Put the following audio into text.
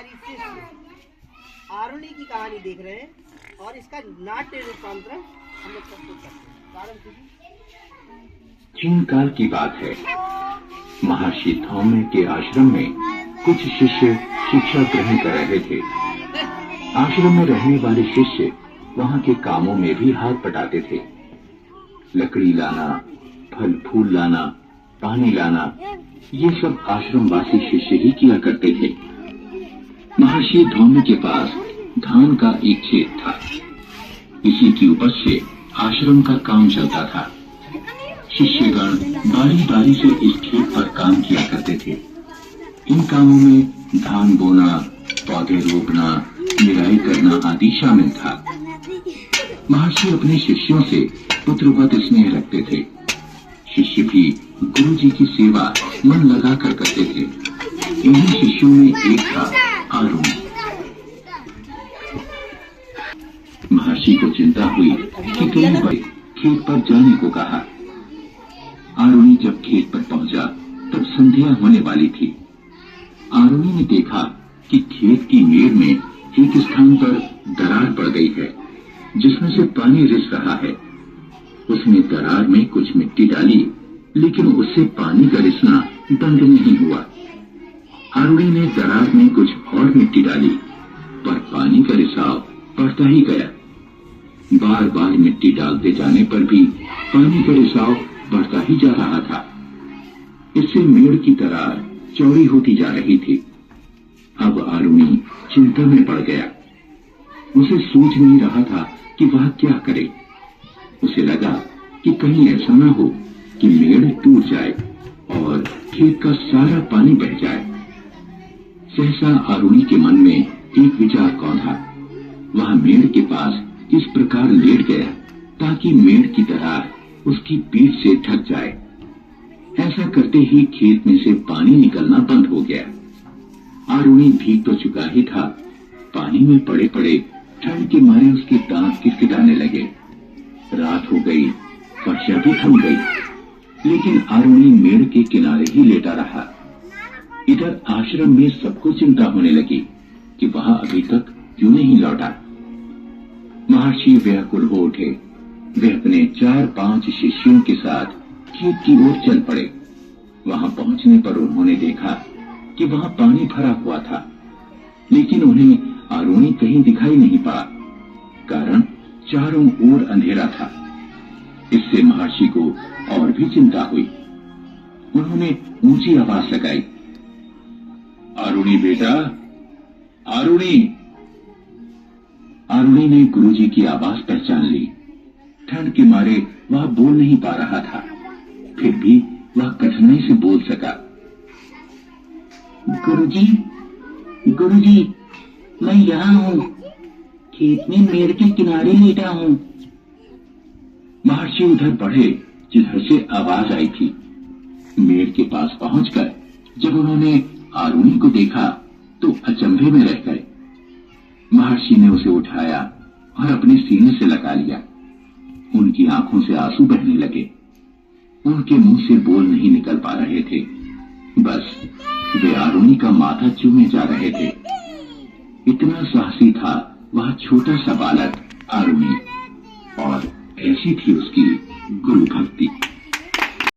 अधिकारी शिष्य आरुणि की कहानी देख रहे हैं और इसका नाट्य रूपांतरण हम लोग प्रस्तुत करते हैं। प्राचीन काल की बात है। महर्षि धौम्य के आश्रम में कुछ शिष्य शिक्षा ग्रहण कर रहे थे। आश्रम में रहने वाले शिष्य वहाँ के कामों में भी हाथ बटाते थे। लकड़ी लाना, फल फूल लाना, पानी लाना, ये सब आश्रमवासी शिष्य ही किया करते थे। महर्षि धौम्य के पास धान का एक खेत था। इसी की उपज से आश्रम का काम चलता था। शिष्यगण बारी बारी से इस खेत पर काम किया करते थे। इन कामों में धान बोना, पौधे रोपना, निराई करना आदि शामिल था। महर्षि अपने शिष्यों से पुत्रवत स्नेह रखते थे। शिष्य भी गुरु जी की सेवा मन लगाकर करते थे। इन्हीं शिष्यों में एक था आरुणि। महर्षि को चिंता हुई कि कई बार खेत पर जाने को कहा। आरुणि जब खेत पर पहुंचा तब संध्या होने वाली थी। आरुणि ने देखा कि खेत की मेड़ में एक स्थान पर दरार पड़ गई है जिसमें से पानी रिस रहा है। उसने दरार में कुछ मिट्टी डाली, लेकिन उससे पानी का रिसना बंद नहीं हुआ। आरुणि ने दरार में कुछ और मिट्टी डाली, पर पानी का रिसाव बढ़ता ही गया। बार बार मिट्टी डालते जाने पर भी पानी का रिसाव बढ़ता ही जा रहा था। इससे मेड़ की दरार चौड़ी होती जा रही थी। अब आरुणि चिंता में पड़ गया। उसे सूझ नहीं रहा था कि वह क्या करे। उसे लगा कि कहीं ऐसा ना हो कि मेड़ टूट जाए और खेत का सारा पानी बह जाए। सहसा आरुणि के मन में एक विचार कौंधा। वह मेड़ के पास इस प्रकार लेट गया ताकि मेड़ की दरार उसकी पीठ से ढक जाए। ऐसा करते ही खेत में से पानी निकलना बंद हो गया। आरुणि भीग तो चुका ही था, पानी में पड़े पड़े ठंड के मारे उसके दांत किटकिटाने लगे। रात हो गई, वर्षा भी थम गई, लेकिन आरुणि मेड़ के किनारे ही लेटा रहा। इधर आश्रम में सबको चिंता होने लगी कि वह अभी तक क्यों नहीं लौटा। महर्षि व्याकुल हो उठे। वे अपने 4-5 शिष्यों के साथ खेत की ओर चल पड़े। वहां पहुंचने पर उन्होंने देखा कि वहां पानी भरा हुआ था, लेकिन उन्हें आरुणि कहीं दिखाई नहीं पड़ा। कारण चारों ओर अंधेरा था। इससे महर्षि को और भी चिंता हुई। उन्होंने ऊंची आवाज लगाई, आरुणि बेटा, आरुणि। आरुणि ने गुरुजी की आवाज पहचान ली। ठंड के मारे वह बोल नहीं पा रहा था, फिर भी वह कठिनाई से बोल सका, गुरुजी, गुरुजी, मैं यहाँ हूँ, खेत में मेड़ के किनारे लेटा हूँ। महर्षि उधर बढ़े जिधर से आवाज आई थी। मेड़ के पास पहुंचकर जब उन्होंने आरुणि को देखा तो अचंभे में रह गए। महर्षि ने उसे उठाया और अपने सीने से लगा लिया। उनकी आंखों से आंसू बहने लगे। उनके मुंह से बोल नहीं निकल पा रहे थे। बस वे आरुणि का माथा चूमे जा रहे थे। इतना साहसी था वह छोटा सा बालक आरुणि, और ऐसी थी उसकी गुरु भक्ति।